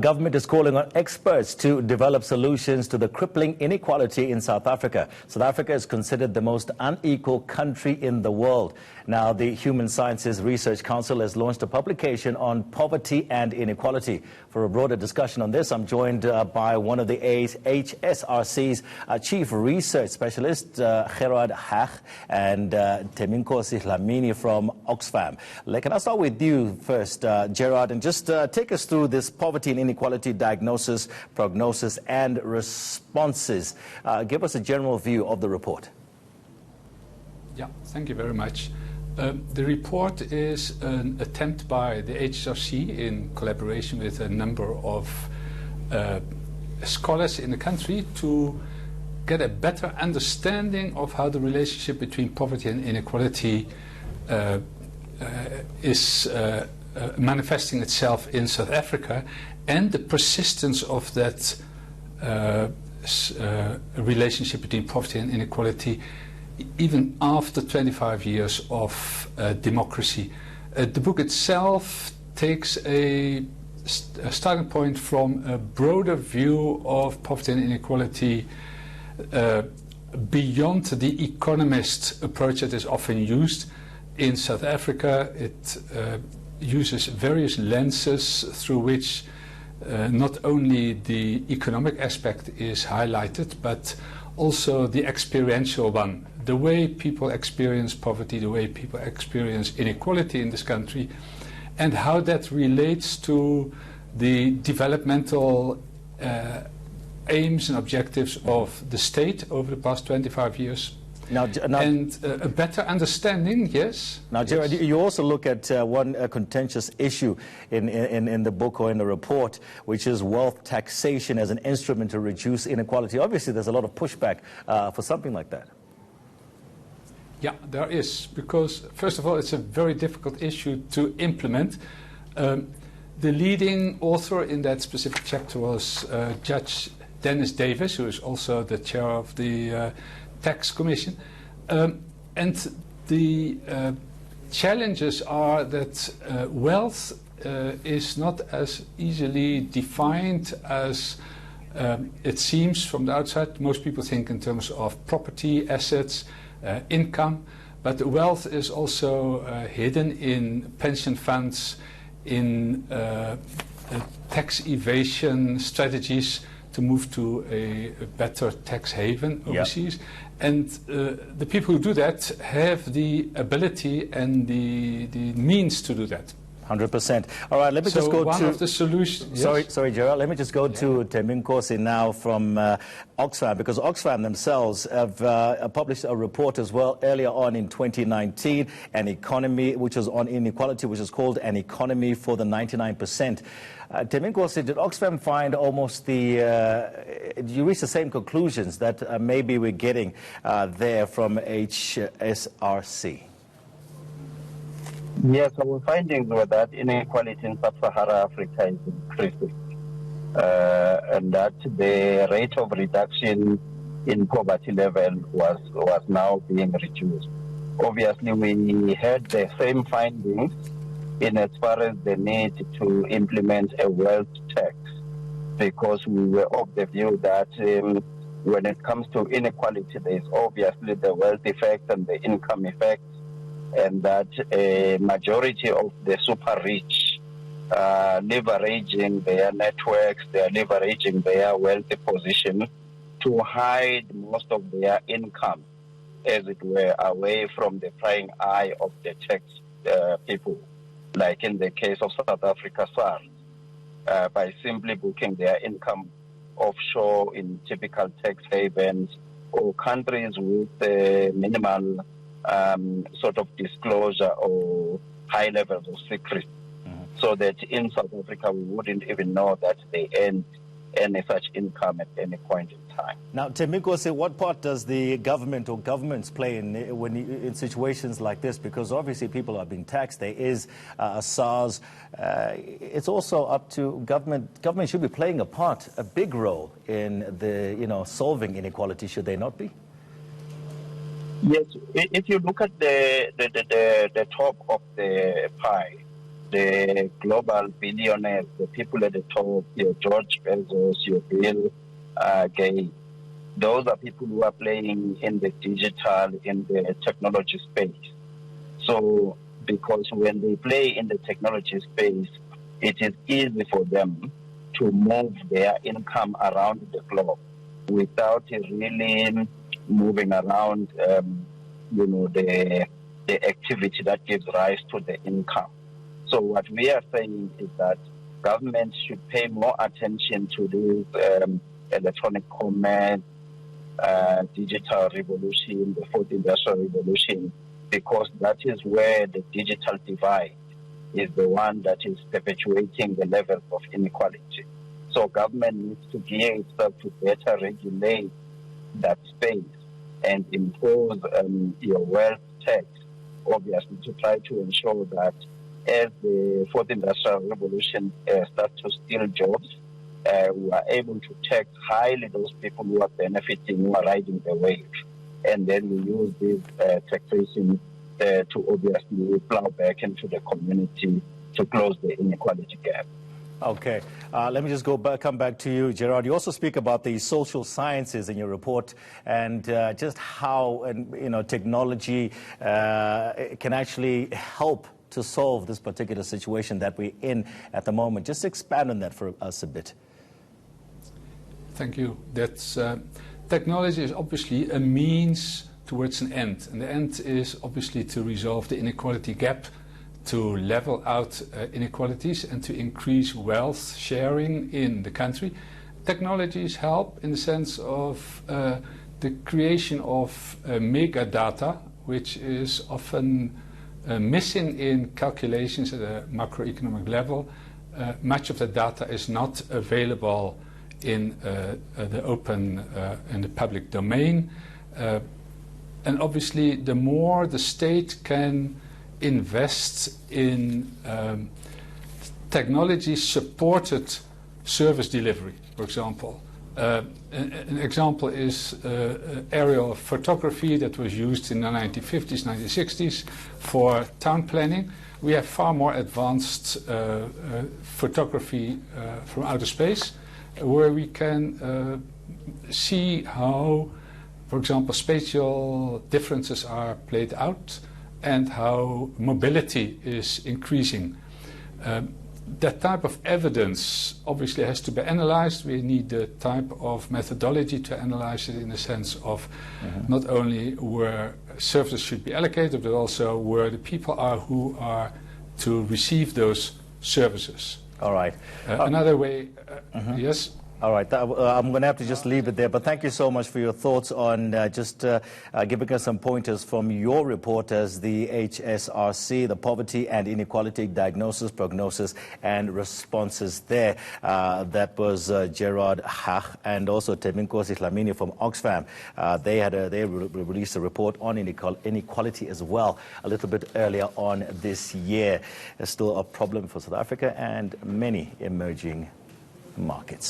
Government is calling on experts to develop solutions to the crippling inequality in South Africa. South Africa is considered the most unequal country in the world. Now, the Human Sciences Research Council has launched a publication on poverty and inequality. For a broader discussion on this, I'm joined by one of the HSRC's Chief Research Specialist, Gerard Hagg, and Thembinkosi Dlamini from Oxfam. Can I start with you first, Gerard, and just take us through this poverty and inequality diagnosis, prognosis, and responses. Give us a general view of the report. Yeah, thank you very much. The report is an attempt by the HSRC in collaboration with a number of scholars in the country to get a better understanding of how the relationship between poverty and inequality is manifesting itself in South Africa, and the persistence of that relationship between poverty and inequality even after 25 years of democracy. The book itself takes a starting point from a broader view of poverty and inequality beyond the economist approach that is often used in South Africa. It uses various lenses through which not only the economic aspect is highlighted, but also the experiential one. The way people experience poverty, the way people experience inequality in this country, and how that relates to the developmental aims and objectives of the state over the past 25 years. And a better understanding, yes. Now, Gerard, you also look at one contentious issue in the book or in the report, which is wealth taxation as an instrument to reduce inequality. Obviously, there's a lot of pushback for something like that. Yeah, there is, because, first of all, it's a very difficult issue to implement. The leading author in that specific chapter was Judge Dennis Davis, who is also the chair of the Tax Commission. And the challenges are that wealth is not as easily defined as it seems from the outside. Most people think in terms of property, assets, income, but wealth is also hidden in pension funds, in tax evasion strategies to move to a better tax haven overseas. Yep. And the people who do that have the ability and the means to do that. 100%. All right, let me just go one to... of the solutions... Sorry, Gerard. Let me just go to Thembinkosi now from Oxfam, because Oxfam themselves have published a report as well earlier on in 2019, an economy which is on inequality, which is called An Economy for the 99%. Thembinkosi, did Oxfam find almost did you reach the same conclusions that maybe we're getting there from HSRC? Yes, our findings were that inequality in sub-Saharan Africa is increasing, and that the rate of reduction in poverty level was now being reduced. Obviously, we had the same findings in as far as the need to implement a wealth tax, because we were of the view that when it comes to inequality, there is obviously the wealth effect and the income effect, and that a majority of the super rich leveraging their networks, they are leveraging their wealthy position to hide most of their income, as it were, away from the prying eye of the tax people, like in the case of South Africa SARS, by simply booking their income offshore in typical tax havens or countries with minimal sort of disclosure or high levels of secrecy, so that in South Africa we wouldn't even know that they earned any such income at any point in time. Now, Thembinkosi, what part does the government or governments play in situations like this? Because obviously people are being taxed. There is a SARS. It's also up to government. Government should be playing a big role in the solving inequality. Should they not be? Yes, if you look at the top of the pie, the global billionaires, the people at the top, your George Bezos, your Bill Gates. Those are people who are playing in the digital, in the technology space. So, because when they play in the technology space, it is easy for them to move their income around the globe without really moving around, the activity that gives rise to the income. So what we are saying is that government should pay more attention to this electronic commerce, digital revolution, the fourth industrial revolution, because that is where the digital divide is the one that is perpetuating the levels of inequality. So government needs to gear itself to better regulate that space and impose your wealth tax, obviously, to try to ensure that as the fourth industrial revolution starts to steal jobs, we are able to tax highly those people who are benefiting, who are riding the wave. And then we use this taxation to obviously plow back into the community to close the inequality gap. Okay, let me just come back to you, Gerard. You also speak about the social sciences in your report and just how technology can actually help to solve this particular situation that we're in at the moment. Just expand on that for us a bit. Thank you. That's technology is obviously a means towards an end, and the end is obviously to resolve the inequality gap, to level out inequalities and to increase wealth sharing in the country. Technologies help in the sense of the creation of mega data, which is often missing in calculations at a macroeconomic level. Much of the data is not available in the open in the public domain. And obviously, the more the state can invest in technology-supported service delivery, for example. An example is aerial photography that was used in the 1950s, 1960s for town planning. We have far more advanced photography from outer space, where we can see how, for example, spatial differences are played out and how mobility is increasing. That type of evidence obviously has to be analyzed. We need the type of methodology to analyze it in the sense of not only where services should be allocated, but also where the people are who are to receive those services. All right. Another way, yes? All right, I'm going to have to just leave it there, but thank you so much for your thoughts on just giving us some pointers from your report as the HSRC, the Poverty and Inequality Diagnosis, Prognosis and Responses there. That was Gerard, Hagg, and also Thembinkosi Dlamini from Oxfam. They released a report on inequality as well a little bit earlier on this year. It's still a problem for South Africa and many emerging markets.